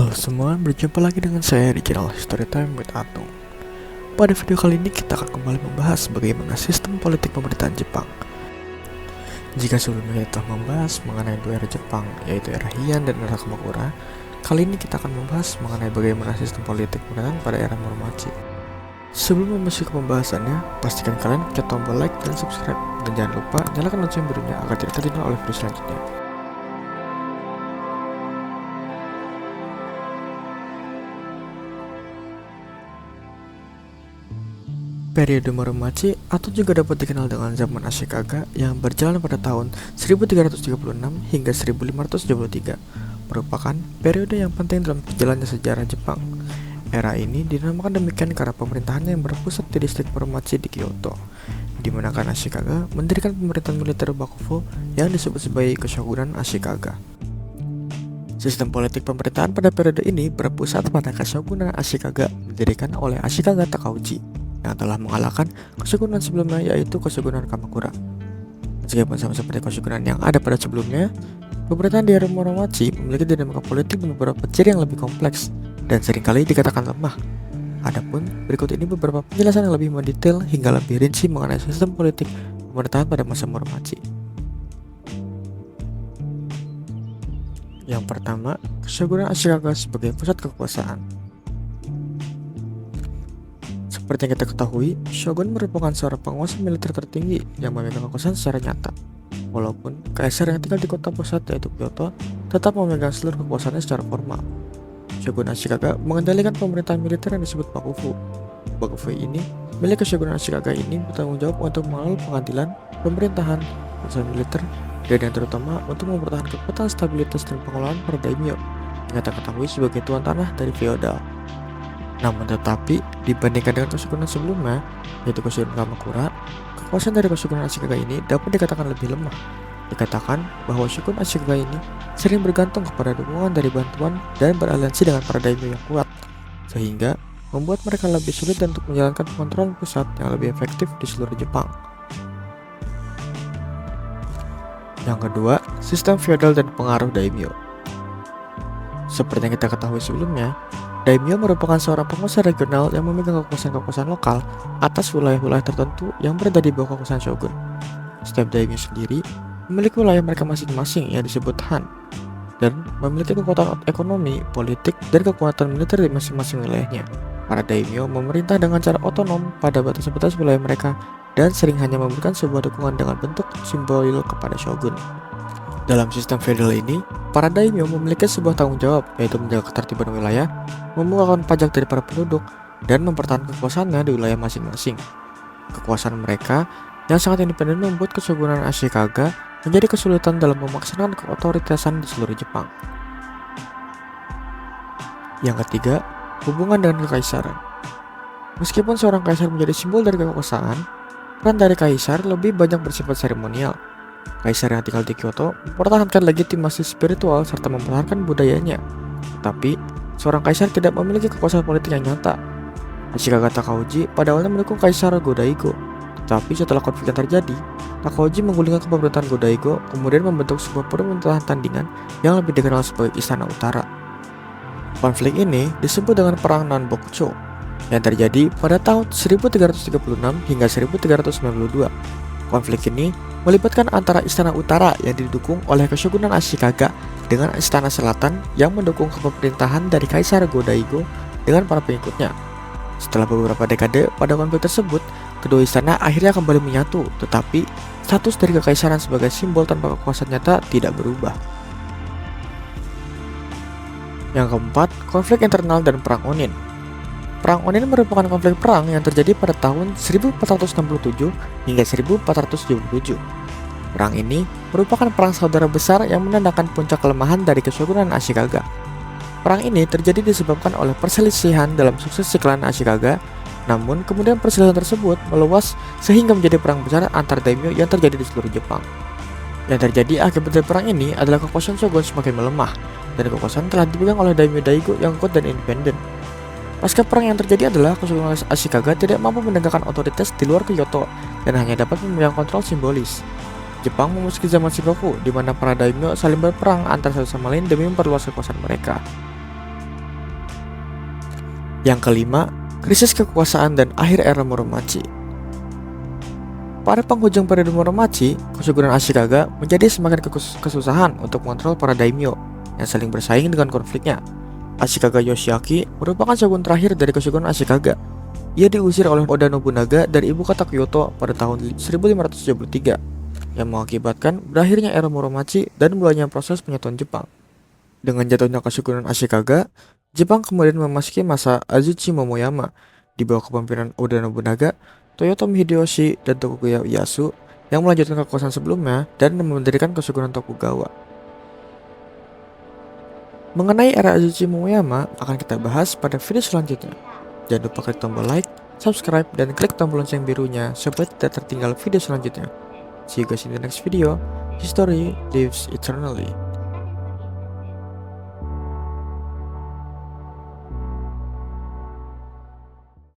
Halo semua, berjumpa lagi dengan saya di channel Storytime with Atung. Pada video kali ini kita akan kembali membahas bagaimana sistem politik pemerintahan Jepang. Jika sebelumnya kita telah membahas mengenai dua era Jepang, yaitu era Heian dan era Kamakura, kali ini kita akan membahas mengenai bagaimana sistem politik pemerintahan pada era Muromachi. Sebelum memasuki pembahasannya, pastikan kalian pencet tombol like dan subscribe, dan jangan lupa nyalakan lonceng birunya agar tidak tertinggal oleh video selanjutnya. Periode Muromachi atau juga dapat dikenal dengan zaman Ashikaga yang berjalan pada tahun 1336 hingga 1523 merupakan periode yang penting dalam perjalanannya sejarah Jepang. Era ini dinamakan demikian karena pemerintahannya yang berpusat di distrik Muromachi di Kyoto, di mana Ashikaga mendirikan pemerintahan militer Bakufu yang disebut sebagai Keshogunan Ashikaga. Sistem politik pemerintahan pada periode ini berpusat pada Keshogunan Ashikaga didirikan oleh Ashikaga Takauji yang telah mengalahkan keshogunan sebelumnya, yaitu Keshogunan Kamakura. Meskipun sama seperti keshogunan yang ada pada sebelumnya, pemerintahan di era Muromachi memiliki dinamika politik dan beberapa ciri yang lebih kompleks dan seringkali dikatakan lemah. Adapun berikut ini beberapa penjelasan yang lebih mendetail hingga lebih rinci mengenai sistem politik pemerintahan pada masa Muromachi. Yang pertama, Keshogunan Ashikaga sebagai pusat kekuasaan. Seperti yang kita ketahui, shogun merupakan seorang penguasa militer tertinggi yang memegang kekuasaan secara nyata. Walaupun kaisar yang tinggal di kota pusat yaitu Kyoto tetap memegang seluruh kekuasaannya secara formal. Shogun Ashikaga mengendalikan pemerintahan militer yang disebut Bakufu. Bakufu ini, milik Shogun Ashikaga ini bertanggung jawab untuk mengelola pengadilan, pemerintahan, urusan militer, dan yang terutama untuk mempertahankan kekuatan stabilitas dan pengelolaan para daimyo yang kita ketahui sebagai tuan tanah dari feodal. Namun tetapi, dibandingkan dengan keshogunan sebelumnya, yaitu Keshogunan Kamakura, kekuasaan dari Keshogunan Ashikaga ini dapat dikatakan lebih lemah. Dikatakan bahwa Shogun Ashikaga ini sering bergantung kepada dukungan dari bantuan dan beraliansi dengan para daimyo yang kuat, sehingga membuat mereka lebih sulit untuk menjalankan kontrol pusat yang lebih efektif di seluruh Jepang. Yang kedua, sistem feodal dan pengaruh daimyo. Seperti yang kita ketahui sebelumnya, daimyo merupakan seorang penguasa regional yang memegang kekuasaan-kekuasaan lokal atas wilayah-wilayah tertentu yang berada di bawah kekuasaan shogun. Setiap daimyo sendiri memiliki wilayah mereka masing-masing yang disebut Han, dan memiliki kekuatan ekonomi, politik, dan kekuatan militer di masing-masing wilayahnya. Para daimyo memerintah dengan cara otonom pada batas-batas wilayah mereka dan sering hanya memberikan sebuah dukungan dengan bentuk simbol kepada shogun. Dalam sistem feodal ini, para daimyo memiliki sebuah tanggung jawab, yaitu menjaga ketertiban wilayah, membuahkan pajak dari para penduduk, dan mempertahankan kekuasaannya di wilayah masing-masing. Kekuasaan mereka yang sangat independen membuat Keshogunan Ashikaga menjadi kesulitan dalam memaksanakan keotoritasan di seluruh Jepang. Yang ketiga, hubungan dengan kekaisaran. Meskipun seorang kaisar menjadi simbol dari kekuasaan, peran dari kaisar lebih banyak bersifat seremonial. Kaisar yang tinggal di Kyoto mempertahankan legitimasi spiritual serta mempertahankan budayanya. Tapi, seorang kaisar tidak memiliki kekuasaan politik yang nyata. Ashikaga Takauji pada awalnya mendukung Kaisar Go-Daigo, tetapi setelah konflik yang terjadi, Takauji menggulingkan kepemerintahan Go-Daigo, kemudian membentuk sebuah pemerintahan tandingan yang lebih dikenal sebagai Istana Utara. Konflik ini disebut dengan Perang Nanbokucho yang terjadi pada tahun 1336 hingga 1392. Konflik ini melibatkan antara Istana Utara yang didukung oleh Keshogunan Ashikaga dengan Istana Selatan yang mendukung kepemerintahan dari Kaisar Go-Daigo dengan para pengikutnya. Setelah beberapa dekade pada konflik tersebut, kedua istana akhirnya kembali menyatu, tetapi status dari kekaisaran sebagai simbol tanpa kekuasaan nyata tidak berubah. Yang keempat, konflik internal dan Perang Onin. Perang Onin merupakan konflik perang yang terjadi pada tahun 1467 hingga 1477. Perang ini merupakan perang saudara besar yang menandakan puncak kelemahan dari Keshogunan Ashikaga. Perang ini terjadi disebabkan oleh perselisihan dalam suksesi klan Ashikaga, namun kemudian perselisihan tersebut meluas sehingga menjadi perang besar antar daimyo yang terjadi di seluruh Jepang. Yang terjadi akibat dari perang ini adalah kekuasaan shogun semakin melemah, dan kekuasaan telah dipegang oleh daimyo Daigo yang kuat dan independen. Pasca perang yang terjadi adalah Keshogunan Ashikaga tidak mampu menegakkan otoritas di luar Kyoto dan hanya dapat memegang kontrol simbolis. Jepang memasuki zaman Shigoku, di mana para daimyo saling berperang antara satu sama lain demi memperluas kekuasaan mereka. Yang kelima, krisis kekuasaan dan akhir era Muromachi. Pada penghujung periode Muromachi, Kesugunan Ashikaga menjadi semakin kesusahan untuk mengontrol para daimyo yang saling bersaing dengan konfliknya. Ashikaga Yoshiaki merupakan shogun terakhir dari Kesugunan Ashikaga. Ia diusir oleh Oda Nobunaga dari ibu kota Kyoto pada tahun 1573, yang mengakibatkan berakhirnya era Muromachi dan mulainya proses penyatuan Jepang. Dengan jatuhnya Kesugunan Ashikaga, Jepang kemudian memasuki masa Azuchi Momoyama di bawah kepemimpinan Oda Nobunaga, Toyotomi Hideyoshi, dan Tokugawa Ieyasu yang melanjutkan kekuasaan sebelumnya dan mendirikan Kesugunan Tokugawa. Mengenai era Azuchi Momoyama akan kita bahas pada video selanjutnya. Jangan lupa klik tombol like, subscribe, dan klik tombol lonceng birunya supaya tidak tertinggal video selanjutnya. See you guys in the next video. History lives eternally.